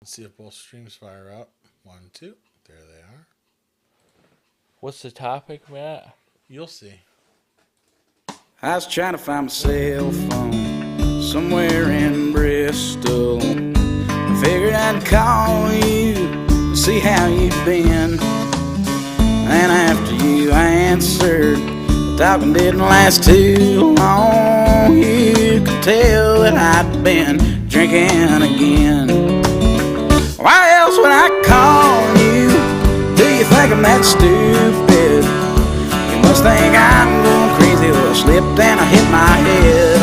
Let's see if both streams fire up. 1, 2. There they are. What's the topic, Matt? You'll see. I was trying to find my cell phone somewhere in Bristol. I figured I'd call you to see how you've been. And after you answered, the talking didn't last too long. You could tell that I'd been drinking again. Why else would I call you? Do you think I'm that stupid? You must think I'm going crazy. Well, I slipped and I hit my head.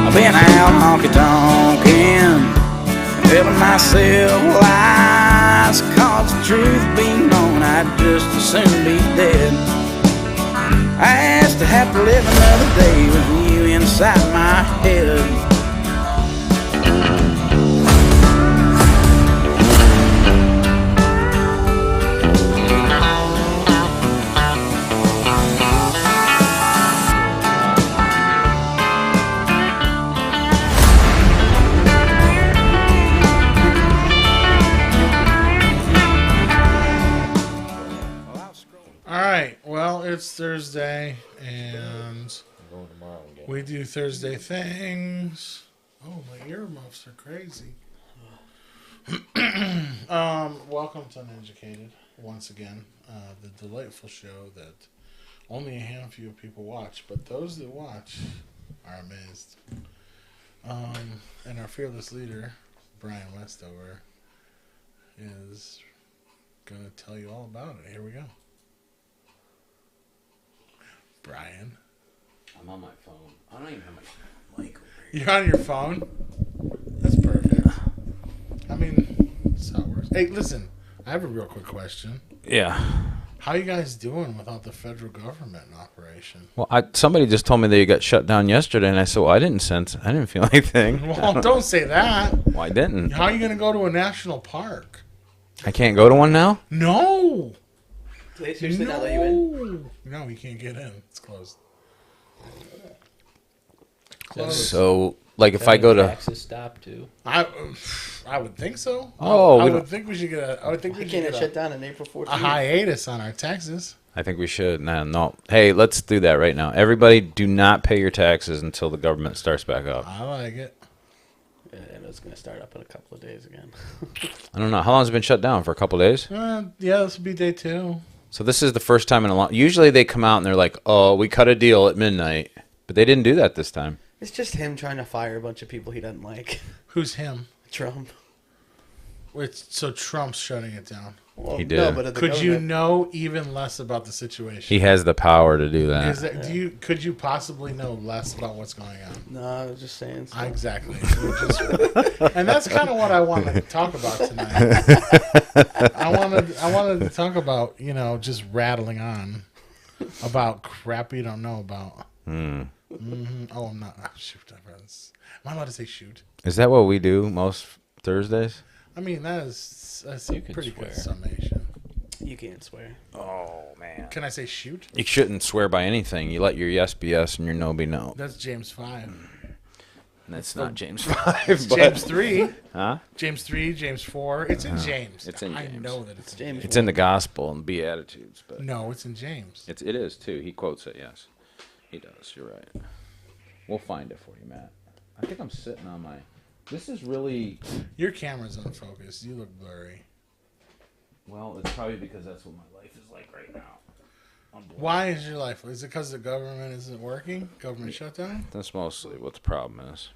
I've been out honky-tonkin' and telling myself lies, 'cause the truth be known, I'd just as soon be dead. I asked to have to live another day with you inside my head. It's Thursday, and we do Thursday things. Oh, my earmuffs are crazy. Welcome to Uneducated, once again. The delightful show that only a handful of people watch, but those that watch are amazed. And our fearless leader, Brian Westover, is going to tell you all about it. Here we go. Brian. I'm on my phone. I don't even have my mic over here. You're on your phone? That's perfect. I mean, that's how it works. Hey, listen, I have a real quick question. Yeah. How you guys doing without the federal government in operation? Well, somebody just told me that you got shut down yesterday, and I said, well, I didn't feel anything. Well, don't say that. Well, I didn't. How are you going to go to a national park? I can't go to one now? No. They seriously not let you in? No, you can't get in. It's closed. So, like, if I go to... Taxes stop, too. I would think so. Oh, I would think we should get a... I would think we Why should can't get it shut down on April 14th? a hiatus on our taxes. I think we should. No. Hey, let's do that right now. Everybody, do not pay your taxes until the government starts back up. I like it. Yeah, and it's going to start up in a couple of days again. I don't know. How long has it been shut down? For a couple of days? Yeah, this will be day 2. So this is the first time in a long... Usually they come out and they're like, oh, we cut a deal at midnight. But they didn't do that this time. It's just him trying to fire a bunch of people he doesn't like. Who's him? Trump. So Trump's shutting it down. Well, He did. No, but Could you know even less about the situation? He has the power to do Is that. that, could you possibly know less about what's going on? No, I was just saying. So. Exactly. And that's kind of what I wanted to talk about tonight. I wanted to talk about, just rattling on about crap you don't know about. Mm-hmm. Oh, I'm not. Oh, shoot. Am I allowed to say shoot? Is that what we do most Thursdays? I mean, that's a pretty swear. good summation. You can't swear. Oh, man. Can I say shoot? You shouldn't swear by anything. You let your yes be yes and your no be no. That's James 5. And that's not James 5. But... James 3. Huh? James 3, James 4. It's in James. It's in I James. know that it's in James. It's in the gospel and Beatitudes. But No, it's in James. it is, too. He quotes it, yes. He does. You're right. We'll find it for you, Matt. I think I'm sitting on my... This is really... Your camera's unfocused. You look blurry. Well, it's probably because that's what my life is like right now. I'm blurry. Why is your life? Is it because the government isn't working? Government shutdown? That's mostly what the problem is.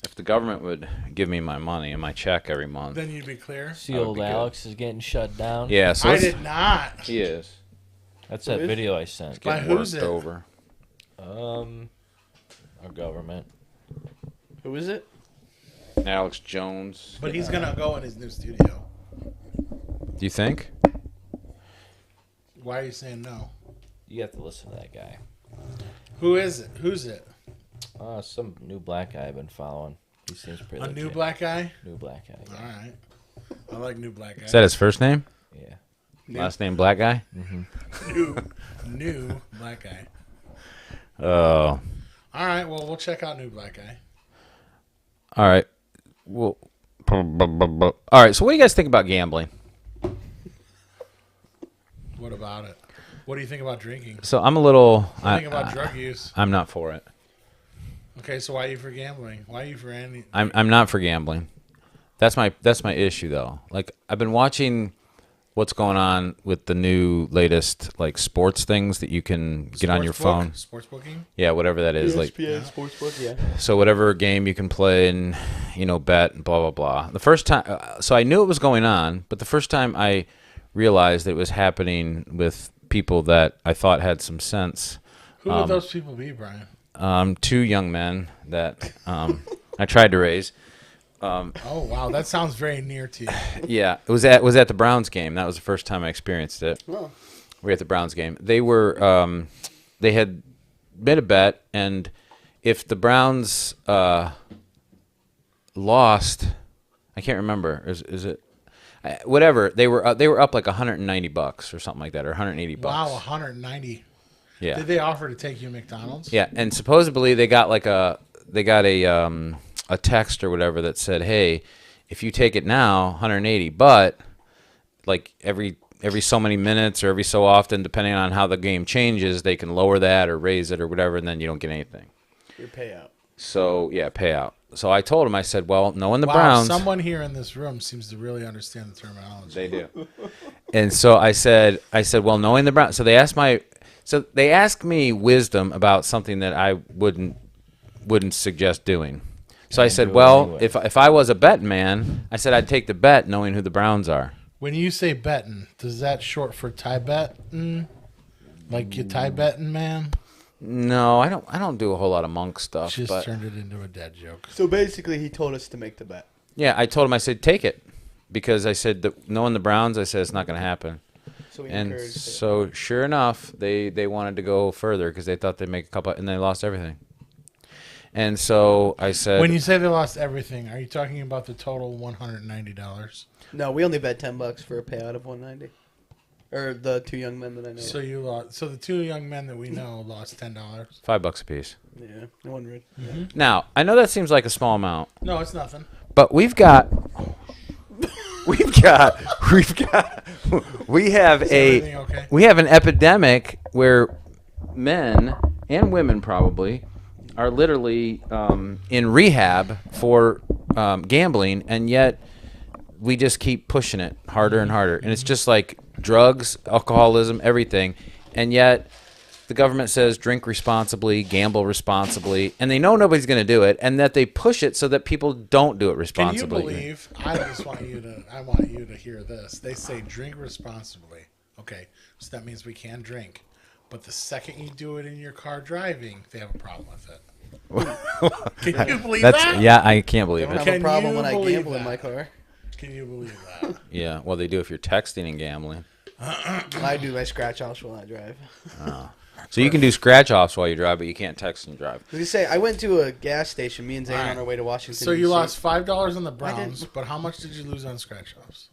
If the government would give me my money and my check every month... Then you'd be clear. See, That would old be good. Alex is getting shut down. Yeah, so I let's- did not. He is. That's that Who is? video I sent. By Getting who's worked it? over. Our government. Who is it? Alex Jones. But he's going to go in his new studio. Do you think? Why are you saying no? You have to listen to that guy. Who is it? Who's it? Some new black guy I've been following. He seems pretty A legit. new black guy? New black guy. All Yeah. right. I like new black guys. Is that his first name? Yeah. Last name Black Guy? new black guy. Oh. All right. Well, we'll check out new black guy. All right. Well, All right, so what do you guys think about gambling? What about it? What do you think about drinking? So I'm a little. What do you think about drug use? I'm not for it. Okay, so why are you for gambling? Why are you for any? I'm not for gambling. That's my issue though. Like I've been watching what's going on with the new latest like sports things that you can get on your phone. Sports booking? Yeah, whatever that is. Like ESPN Sportsbook, yeah. so whatever game you can play and bet and blah blah blah. The first time so I knew it was going on, but the first time I realized it was happening with people that I thought had some sense. Who would those people be, Brian? 2 young men that I tried to raise. Oh wow, that sounds very near to you. Yeah, it was at the Browns game. That was the first time I experienced it. Oh. We were at the Browns game. They were they had made a bet, and if the Browns lost, I can't remember. Is it whatever? They were up like $190 or something like that, or $180. Wow, 190. Yeah. Did they offer to take you to McDonald's? Yeah, and supposedly they got a text or whatever that said, "Hey, if you take it now, 180, but like every so many minutes or every so often, depending on how the game changes, they can lower that or raise it or whatever, and then you don't get anything." Your payout. So yeah, payout. So I told him, I said, "Well, knowing the Wow, Browns, someone here in this room seems to really understand the terminology. they do." And so I said, "Well, knowing the Browns," so they asked me wisdom about something that I wouldn't suggest doing. So I said, do it well, anyway. if I was a betting man, I said I'd take the bet knowing who the Browns are. When you say betting, does that short for Thai betting? Like you Thai betting, man? No, I don't do a whole lot of monk stuff. Just But turned it into a dead joke. So basically, he told us to make the bet. yeah, I told him, I said, take it. Because I said, that knowing the Browns, I said, it's not going to happen. So we And encouraged it. so sure enough, they wanted to go further because they thought they'd make a couple, and they lost everything. And so I said, When you say they lost everything, are you talking about the total $190? No, we only bet $10 for a payout of 190. Or the 2 young men that I know. So you lost. So the 2 young men that we know lost $10. $5 a piece. Yeah, no one read. Now, I know that seems like a small amount, No, it's nothing. but we have Everything okay? we have an epidemic where men and women probably are literally in rehab for gambling, and yet we just keep pushing it harder and harder. And it's just like drugs, alcoholism, everything. And yet the government says drink responsibly, gamble responsibly, and they know nobody's going to do it, and that they push it so that people don't do it Can you responsibly. believe? I want you to hear this. They say drink responsibly. Okay, so that means we can drink. But the second you do it in your car driving, they have a problem with it. Can you believe that? Yeah, I can't I believe don't it. have a Can problem you when I believe gamble in that? my car. Can you believe that? Yeah, well, they do if you're texting and gambling. I do my scratch offs while I drive. So you can do scratch offs while you drive, but you can't text and drive. Let me say, I went to a gas station, me and Zane, on our way to Washington. So you DC. lost $5 on the I Browns, didn't. but how much did you lose on scratch offs?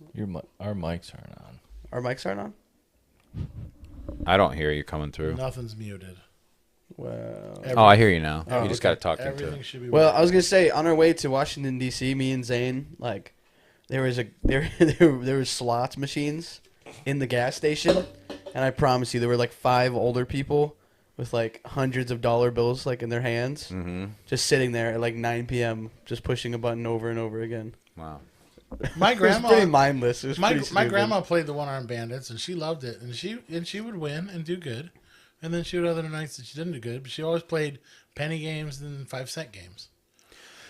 Our mics aren't on. Our mics aren't on? I don't hear you coming through. Nothing's muted. Well, Oh, I hear you now. Oh, You just okay. got to talk into Everything it. should be. well, I was gonna say, on our way to Washington D.C., me and Zane, like, there was slots machines in the gas station, and I promise you, there were like 5 older people with like hundreds of dollar bills like in their hands, just sitting there at like 9 p.m. just pushing a button over and over again. Wow. My It was pretty grandma. mindless. It was My pretty stupid. grandma played the one-armed bandits, and she loved it. And she would win and do good, and then she would have other nights that she didn't do good. But she always played penny games and 5-cent games.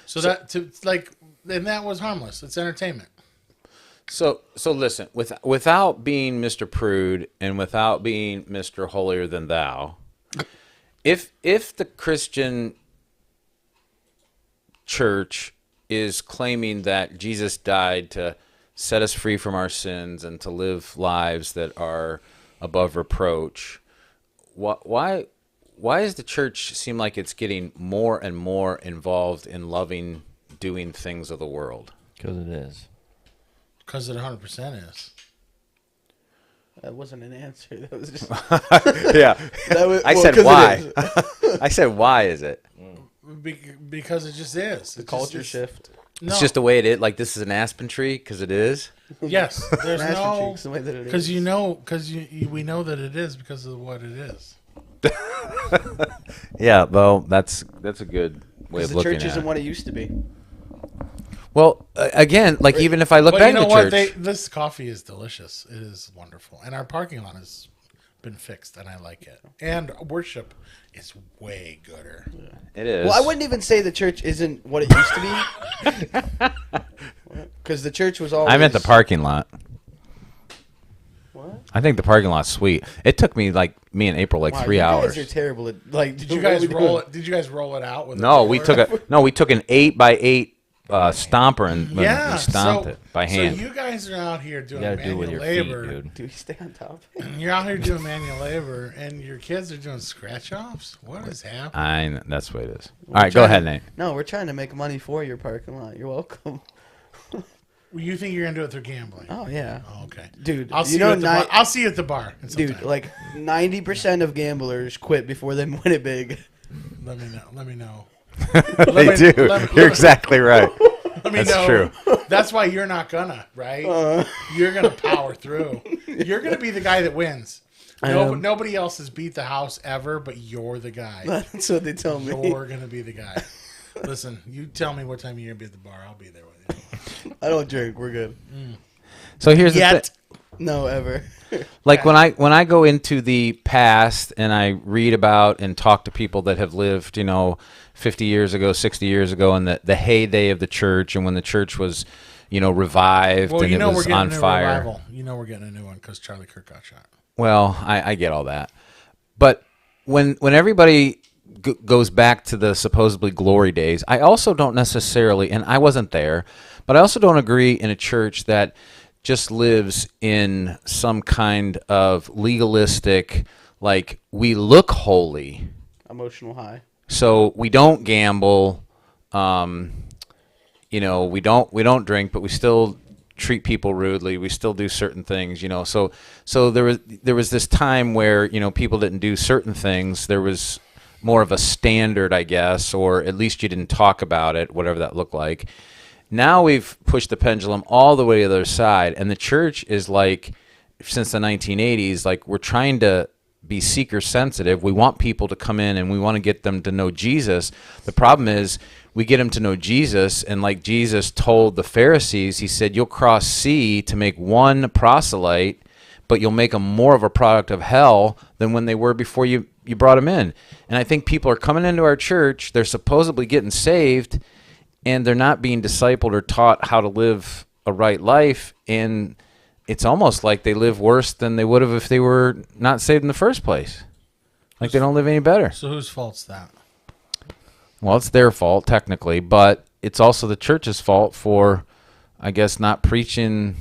So and that was harmless. It's entertainment. So listen, without being Mr. Prude and without being Mr. Holier than Thou, if the Christian church is claiming that Jesus died to set us free from our sins and to live lives that are above reproach, why does the church seem like it's getting more and more involved in loving doing things of the world? Because it is. Because it 100% is. That wasn't an answer. That was just. Yeah. That was, I well, said 'cause it why. is. I said why is it? Because it just is. The culture shift. No. It's just the way it is. Like this is an aspen tree because it is. Yes, there's Aspen no cheeks, the way that it because is. you know because we know that it is because of what it is. Yeah, well, that's a good way of The looking church at isn't it. what it used to be. Well, again, like even if I look But back you know at the what? church, This coffee is delicious. It is wonderful, and our parking lot has been fixed, and I like it. And worship is way gooder. it is. Well, I wouldn't even say the church isn't what it used to be. Because the church was always. I meant the parking lot. What? I think the parking lot's sweet. It took me me and April Wow, 3 you hours. guys are terrible at like. Did you guys roll it? Did you guys roll it out with? No, a we roller? took an 8x8 stomper and Yeah, we stomped so, it by hand. So you guys are out here doing You gotta do it with manual your labor. feet, dude. Do we stay on top? You're out here doing manual labor, and your kids are doing scratch offs. What is happening? That's what it is. All right, go ahead, Nate. No, we're trying to make money for your parking lot. You're welcome. Well, you think you're gonna do it through gambling? Oh yeah, Oh, okay, dude. I'll see you you, know, at the bar. I'll see you at the bar. dude, sometime. like 90% of gamblers quit before they win it big. let me know. Let me know. They me- do. let me- You're exactly right. Let me That's know. true. That's why you're not gonna, right? You're gonna power through. You're gonna be the guy that wins. Nobody else has beat the house ever, but you're the guy. That's what they tell me. You're gonna be the guy. Listen, you tell me what time you're gonna be at the bar. I'll be there with you. I don't drink. We're good. So here's the Yet. thing. No, ever. Like when I go into the past and I read about and talk to people that have lived, 50 years ago, 60 years ago, in the heyday of the church, and when the church was, revived Well, and you it know we're was getting on a new fire. revival. You know we're getting a new one because Charlie Kirk got shot. Well, I get all that, but when everybody goes back to the supposedly glory days, I also don't necessarily, and I wasn't there, but I also don't agree in a church that just lives in some kind of legalistic, like we look holy, Emotional high. so we don't gamble, we don't drink, but we still treat people rudely. We still do certain things, So there was this time where people didn't do certain things. There was more of a standard, I guess, or at least you didn't talk about it, whatever that looked like. Now we've pushed the pendulum all the way to the other side, and the church is like, since the 1980s, like we're trying to be seeker sensitive. We want people to come in and we want to get them to know Jesus. The problem is we get them to know Jesus, and like Jesus told the Pharisees, he said, you'll cross sea to make one proselyte, but you'll make them more of a product of hell than when they were before you brought them in. And I think people are coming into our church, they're supposedly getting saved, and they're not being discipled or taught how to live a right life, and it's almost like they live worse than they would have if they were not saved in the first place. Like they don't live any better. So whose fault's that? Well, it's their fault technically, but it's also the church's fault for, I guess, not preaching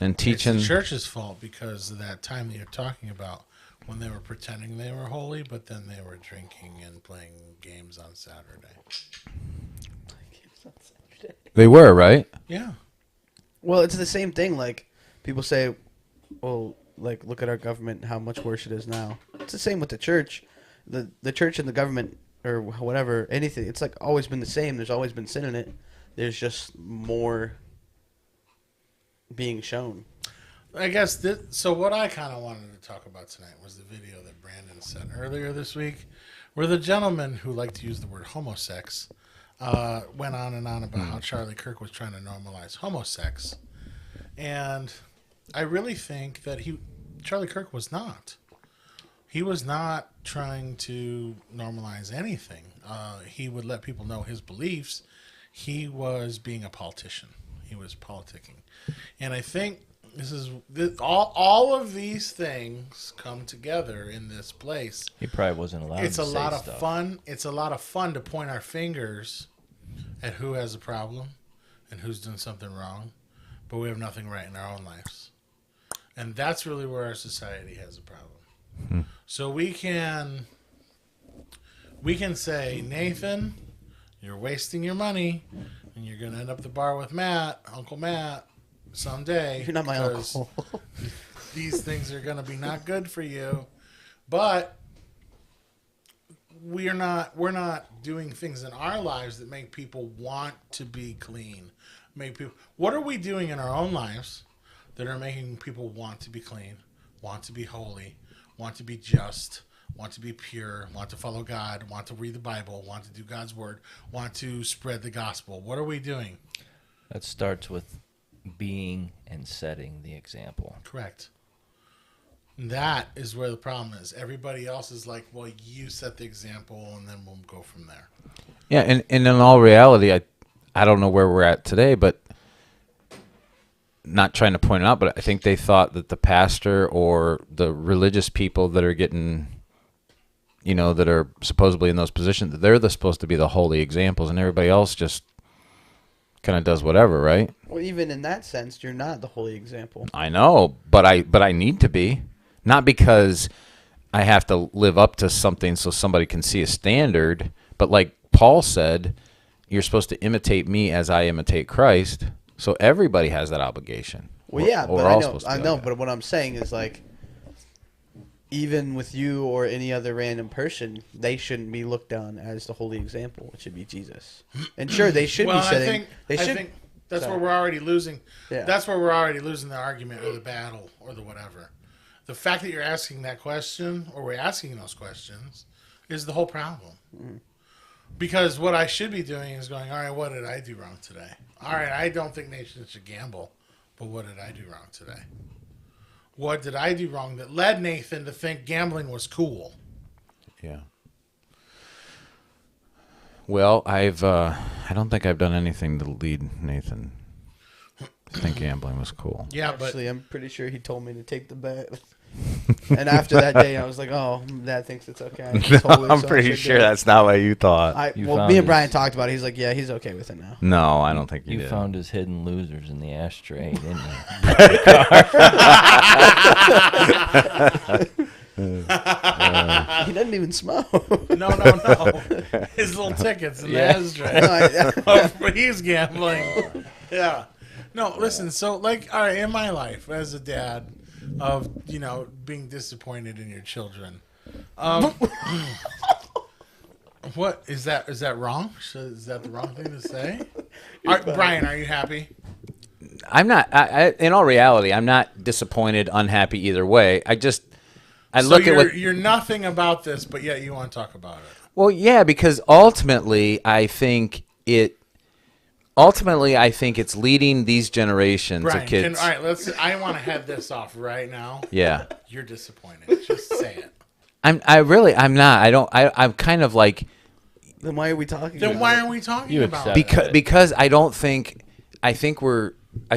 and teaching. It's the church's fault because of that time that you're talking about when they were pretending they were holy, but then they were drinking and playing games on Saturday. They were, right? Yeah. Well, it's the same thing. Like people say, "Well, like look at our government, how much worse it is now." It's the same with the church. The church and the government or whatever, anything. It's like always been the same. There's always been sin in it. There's just more being shown. I guess so. What I kind of wanted to talk about tonight was the video that Brandon sent earlier this week, where the gentleman who liked to use the word homosex went on and on about how Charlie Kirk was trying to normalize homosex, and I really think that Charlie Kirk was not. He was not trying to normalize anything. He would let people know his beliefs. He was being a politician. He was politicking, and I think all of these things come together in this place. He probably wasn't allowed It's to a say lot of stuff. fun. It's a lot of fun to point our fingers at who has a problem and who's doing something wrong, but we have nothing right in our own lives, and that's really where our society has a problem. So we can say, Nathan, you're wasting your money, and you're going to end up at the bar with Matt, Uncle Matt, someday. You're not my because uncle. These things are going to be not good for you. But we're not doing things in our lives that make people want to be clean. What are we doing in our own lives that are making people want to be clean, want to be holy, want to be just, want to be pure, want to follow God, want to read the Bible, want to do God's word, want to spread the gospel? What are we doing? That starts with being and setting the example. Correct. That is where the problem is. Everybody else is like, well, you set the example, and then we'll go from there. Yeah, and in all reality, I don't know where we're at today, but not trying to point it out, but I think they thought that the pastor or the religious people that are getting, that are supposedly in those positions, that they're supposed to be the holy examples, and everybody else just kind of does whatever, right? Well, even in that sense, you're not the holy example. I know, but I need to be. Not because I have to live up to something so somebody can see a standard, but like Paul said, you're supposed to imitate me as I imitate Christ. So everybody has that obligation. Well, yeah, but I know. But what I'm saying is, like, even with you or any other random person, they shouldn't be looked on as the holy example. It should be Jesus. And sure, they should be setting. I think that's where we're already losing. Yeah. That's where we're already losing the argument or the battle or the whatever. The fact that you're asking that question, or we're asking those questions, is the whole problem. Mm. Because what I should be doing is going, all right, what did I do wrong today? All right, I don't think nations should gamble, but what did I do wrong today? What did I do wrong that led Nathan to think gambling was cool? Yeah. Well, I don't think I've done anything to lead Nathan to think gambling was cool. Yeah, actually, I'm pretty sure he told me to take the bet. And after that day, I was like, "Oh, Dad thinks it's okay." I'm pretty sure that's not what you thought. Me and Brian talked about it. He's like, "Yeah, he's okay with it now." No, I don't think you did. You found his hidden losers in the ashtray, didn't you? He doesn't even smoke. No. His little tickets in the ashtray. He's gambling. Yeah. No, listen. So, like, all right, in my life as a dad, of being disappointed in your children, what is that? Is that wrong? Is that the wrong thing to say? Brian, are you happy? I'm not. In all reality, I'm not disappointed, unhappy either way. You're nothing about this, but yet you want to talk about it. Well, yeah, because ultimately, I think it's leading these generations Brian, of kids. All right, I want to head this off right now. Yeah. You're disappointed. Just say it. I'm not. I'm kind of like. Then why are we talking? Then why are we talking about it? Because I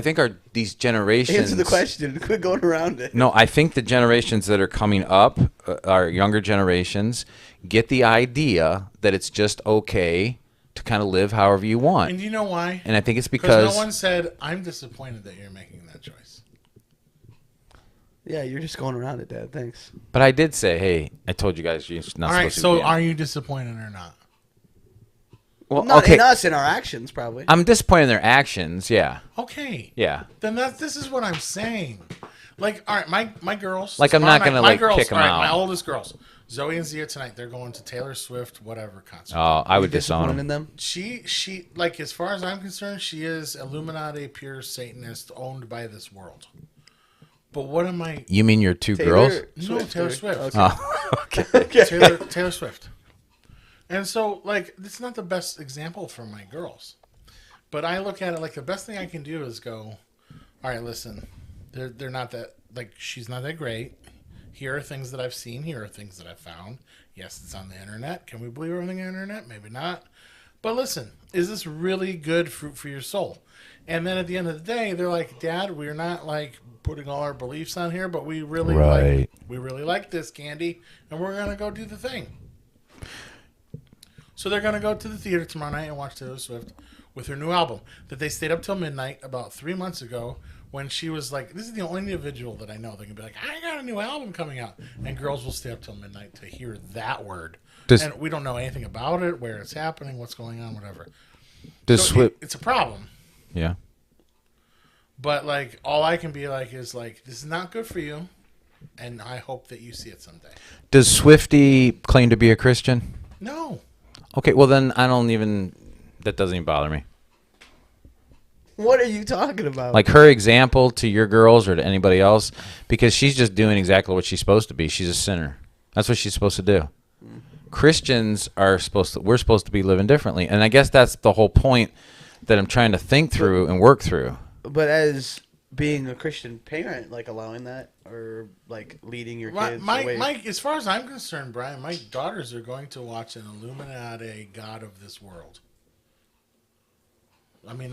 think these generations. Answer the question. Quit going around it. No, I think the generations that are coming up, our younger generations, get the idea that it's just okay to kind of live however you want. And you know why? And I think it's because no one said, I'm disappointed that you're making that choice. Yeah, you're just going around it, Dad. Thanks. But I did say, hey, I told you guys you're not supposed to. All right, so are you disappointed or not? Well, not in us, in our actions, probably. I'm disappointed in their actions, yeah. Okay. Yeah. Then this is what I'm saying. Like, all right, my girls. Like, I'm not going to, kick them out. My oldest girls. Zoe and Zia tonight, they're going to Taylor Swift, whatever concert. Oh, I would disown them. She, like, as far as I'm concerned, she is Illuminati, pure Satanist, owned by this world. But what am I? You mean your two girls? No, Taylor Swift. Okay. Oh, okay. Taylor Swift. And so, like, it's not the best example for my girls. But I look at it like the best thing I can do is go, all right, listen, they're not that, like, she's not that great. Here are things that I've seen. Here are things that I've found. Yes, it's on the internet. Can we believe everything on the internet? Maybe not. But listen, is this really good fruit for your soul? And then at the end of the day, they're like, Dad, we're not, like, putting all our beliefs on here, but we really like this candy, and we're going to go do the thing. So they're going to go to the theater tomorrow night and watch Taylor Swift with her new album that they stayed up till midnight about 3 months ago when she was like, this is the only individual that I know that can be like, I got a new album coming out. And girls will stay up till midnight to hear that word. And we don't know anything about it, where it's happening, what's going on, whatever. It's a problem. Yeah. But, like, all I can be like is, like, this is not good for you, and I hope that you see it someday. Does Swiftie claim to be a Christian? No. Okay, well then I don't even. That doesn't even bother me. What are you talking about? Like her example to your girls or to anybody else, because she's just doing exactly what she's supposed to be. She's a sinner. That's what she's supposed to do. Christians are we're supposed to be living differently. And I guess that's the whole point that I'm trying to think through and work through. But as being a Christian parent, like allowing that or like leading your kids away. Mike, as far as I'm concerned, Brian, my daughters are going to watch an Illuminati God of this world. I mean,